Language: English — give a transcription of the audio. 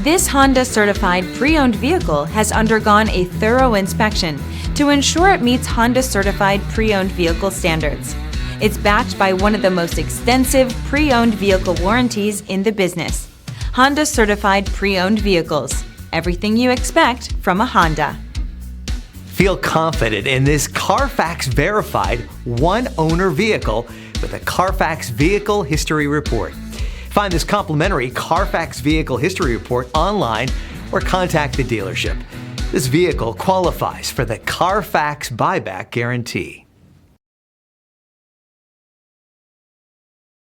This Honda certified pre-owned vehicle has undergone a thorough inspection to ensure it meets Honda certified pre-owned vehicle standards. It's backed by one of the most extensive pre-owned vehicle warranties in the business. Honda certified pre-owned vehicles. Everything you expect from a Honda. Feel confident in this CARFAX verified one-owner vehicle with a CARFAX Vehicle History Report. Find this complimentary CARFAX Vehicle History Report online or contact the dealership. This vehicle qualifies for the CARFAX Buyback Guarantee.